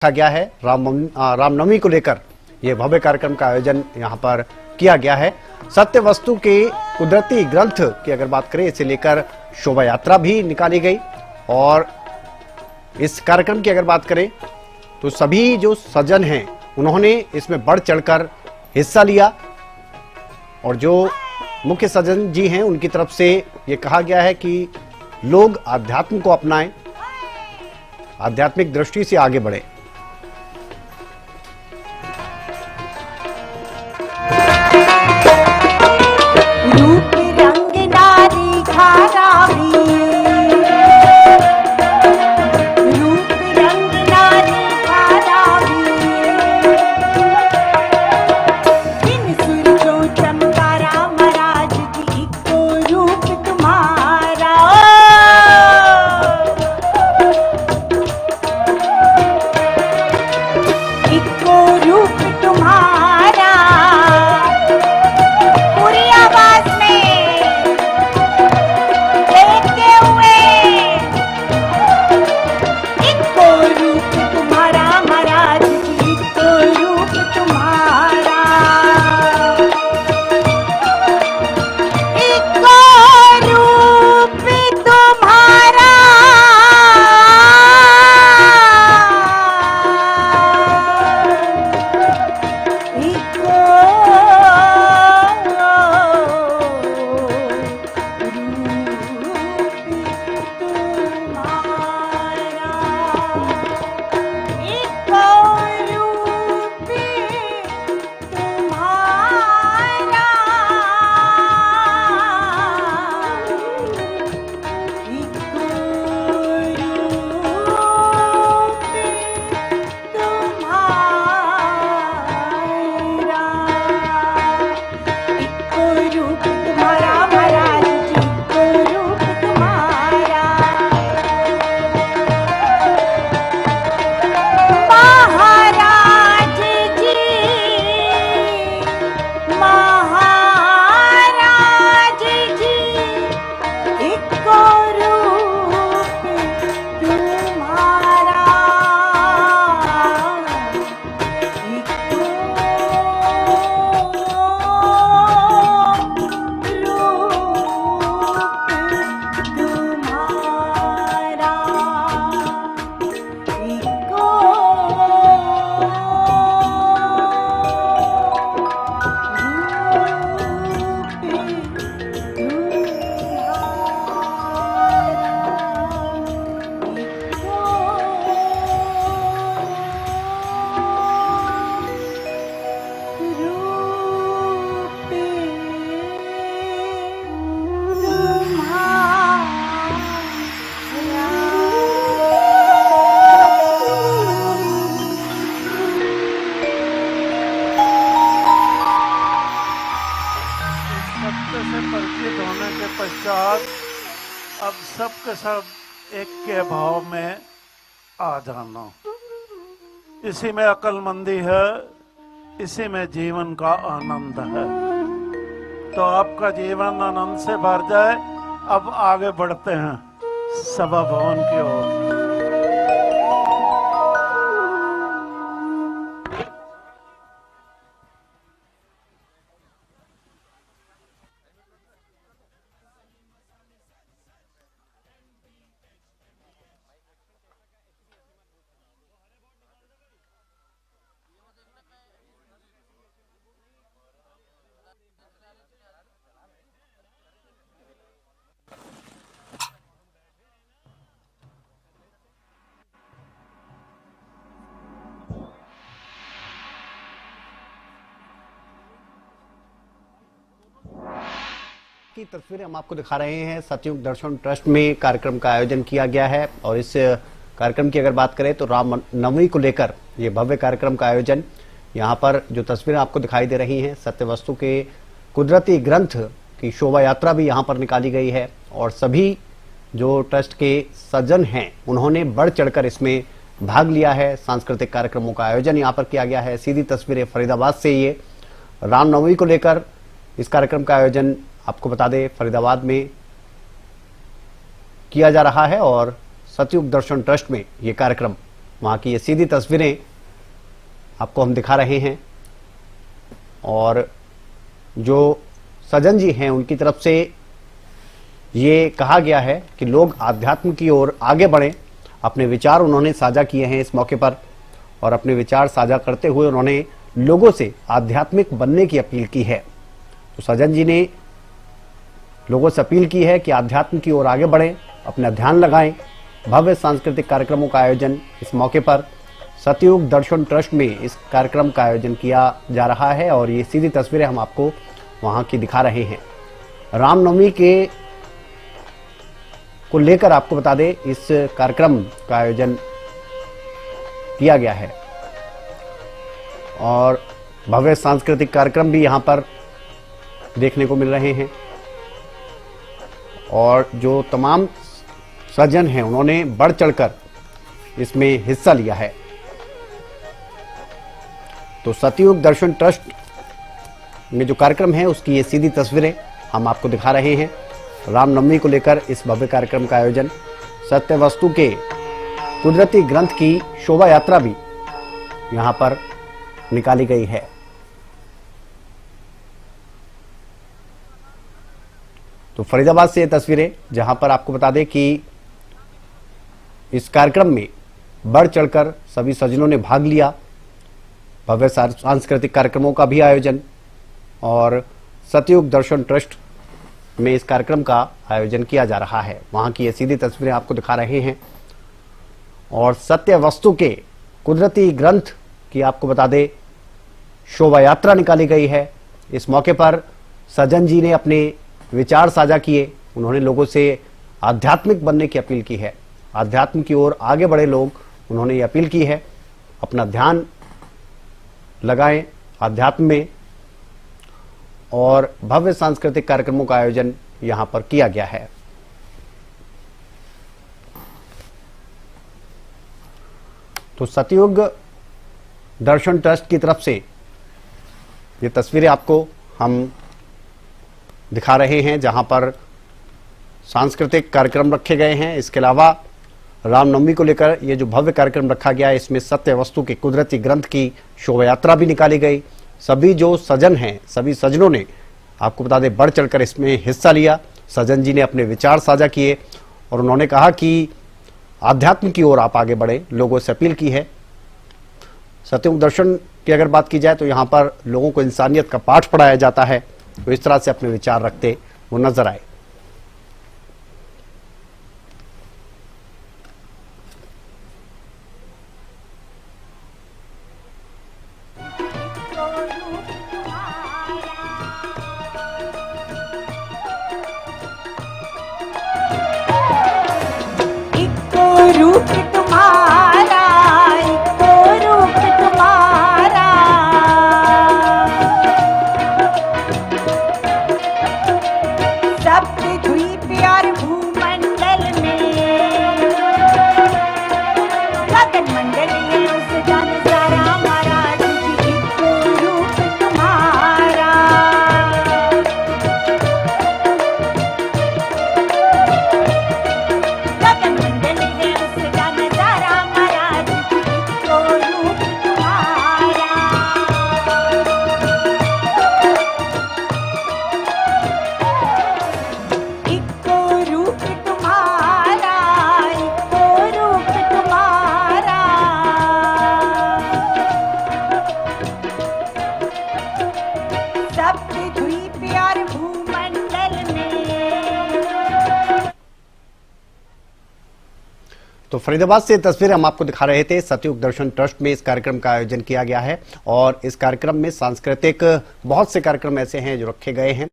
रखा गया है। रामनवमी को लेकर यह भव्य कार्यक्रम का आयोजन यहां पर किया गया है। सत्य वस्तु के कुदरती ग्रंथ की अगर बात करें, इसे लेकर शोभा यात्रा भी निकाली गई और इस कार्यक्रम की अगर बात करें तो सभी जो सज्जन हैं उन्होंने इसमें बढ़ चढ़कर हिस्सा लिया और जो मुख्य सज्जन जी हैं उनकी तरफ से यह कहा गया है कि लोग आध्यात्म को अपनाएं, आध्यात्मिक दृष्टि से आगे बढ़े। रूप रंग नारी धारावी, रूप रंग नारी धारावी, इन सूरजों चमका राम राज जी को रूप तुम्हारा, इको रूप तुम्हारा, पूरी आवाज में कहते हुए, इको रूप तुम्हारा महाराज जी, इको रूप तुम्हारा, इको रूप तुम्हारा, इको सत्य से परिचित होने के पश्चात अब सब के सब एक के भाव में आ जाना, इसी में अक्लमंदी है, इसी में जीवन का आनंद है। तो आपका जीवन आनंद से भर जाए। अब आगे बढ़ते हैं सभा भवन की ओर। की तस्वीरें हम आपको दिखा रहे हैं। सतयुग दर्शन ट्रस्ट में कार्यक्रम का आयोजन किया गया है और इस कार्यक्रम की अगर बात करें तो रामनवमी को लेकर ये भव्य कार्यक्रम का आयोजन, यहाँ पर जो तस्वीरें आपको दिखाई दे रही हैं, सत्य वस्तु के कुदरती ग्रंथ की शोभा यात्रा भी यहाँ पर निकाली गई है और सभी जो ट्रस्ट के सज्जन हैं उन्होंने बढ़ चढ़कर इसमें भाग लिया है। सांस्कृतिक कार्यक्रमों का आयोजन यहाँ पर किया गया है। सीधी तस्वीरें फरीदाबाद से, ये रामनवमी को लेकर इस कार्यक्रम का आयोजन आपको बता दें फरीदाबाद में किया जा रहा है और सतयुग दर्शन ट्रस्ट में ये कार्यक्रम वहां की ये सीधी तस्वीरें आपको हम दिखा रहे हैं। और जो सजन जी हैं उनकी तरफ से ये कहा गया है कि लोग आध्यात्म की ओर आगे बढ़ें। अपने विचार उन्होंने साझा किए हैं इस मौके पर, और अपने विचार साझा करते हुए उन्होंने लोगों से आध्यात्मिक बनने की अपील की है। तो सजन जी ने लोगों से अपील की है कि आध्यात्म की ओर आगे बढ़ें, अपना ध्यान लगाएं। भव्य सांस्कृतिक कार्यक्रमों का आयोजन इस मौके पर सतयुग दर्शन ट्रस्ट में इस कार्यक्रम का आयोजन किया जा रहा है, और ये सीधी तस्वीरें हम आपको वहां की दिखा रहे हैं। रामनवमी के को लेकर आपको बता दें, इस कार्यक्रम का आयोजन किया गया है और भव्य सांस्कृतिक कार्यक्रम भी यहां पर देखने को मिल रहे हैं। और जो तमाम सज्जन हैं उन्होंने बढ़ चढ़कर इसमें हिस्सा लिया है। तो सतयुग दर्शन ट्रस्ट में जो कार्यक्रम है उसकी ये सीधी तस्वीरें हम आपको दिखा रहे हैं। रामनवमी को लेकर इस भव्य कार्यक्रम का आयोजन, सत्य वस्तु के कुदरती ग्रंथ की शोभा यात्रा भी यहां पर निकाली गई है। तो फरीदाबाद से ये तस्वीरें, जहां पर आपको बता दें कि इस कार्यक्रम में बढ़ चढ़कर सभी सज्जनों ने भाग लिया। भव्य सांस्कृतिक कार्यक्रमों का भी आयोजन, और सतयुग दर्शन ट्रस्ट में इस कार्यक्रम का आयोजन किया जा रहा है। वहां की ये सीधी तस्वीरें आपको दिखा रहे हैं। और सत्य वस्तु के कुदरती ग्रंथ की आपको बता दें शोभा यात्रा निकाली गई है। इस मौके पर सज्जन जी ने अपने विचार साझा किए। उन्होंने लोगों से आध्यात्मिक बनने की अपील की है, आध्यात्म की ओर आगे बढ़े लोग, उन्होंने ये अपील की है अपना ध्यान लगाएं आध्यात्म में। और भव्य सांस्कृतिक कार्यक्रमों का आयोजन यहां पर किया गया है। तो सतयुग दर्शन ट्रस्ट की तरफ से ये तस्वीरें आपको हम दिखा रहे हैं, जहां पर सांस्कृतिक कार्यक्रम रखे गए हैं। इसके अलावा रामनवमी को लेकर ये जो भव्य कार्यक्रम रखा गया है, इसमें सत्य वस्तु के कुदरती ग्रंथ की शोभा यात्रा भी निकाली गई। सभी जो सजन हैं, सभी सजनों ने आपको बता दें बढ़ चढ़कर इसमें हिस्सा लिया। सजन जी ने अपने विचार साझा किए और उन्होंने कहा कि आध्यात्म की ओर आप आगे बढ़े, लोगों से अपील की है। सतयुग दर्शन की अगर बात की जाए तो यहाँ पर लोगों को इंसानियत का पाठ पढ़ाया जाता है। तो इस तरह से अपने विचार रखते वो नजर आए। रूप तुम्हारा, इको रूप तुम्हारा, सप्त द्वीप और भूमंडल में, गगन मंडल में उस जन सारा महाराज जी इको रूप तुम्हारा। गगन मंडल में उस जन सारा महाराज जी इको रूप तुम्हारा। इको रूप तुम्हारा, इको रूप तुम्हारा, सप्त द्वीप और भूमंडल में। तो फरीदाबाद से तस्वीरें हम आपको दिखा रहे थे। सतयुग दर्शन ट्रस्ट में इस कार्यक्रम का आयोजन किया गया है, और इस कार्यक्रम में सांस्कृतिक बहुत से कार्यक्रम ऐसे हैं जो रखे गए हैं।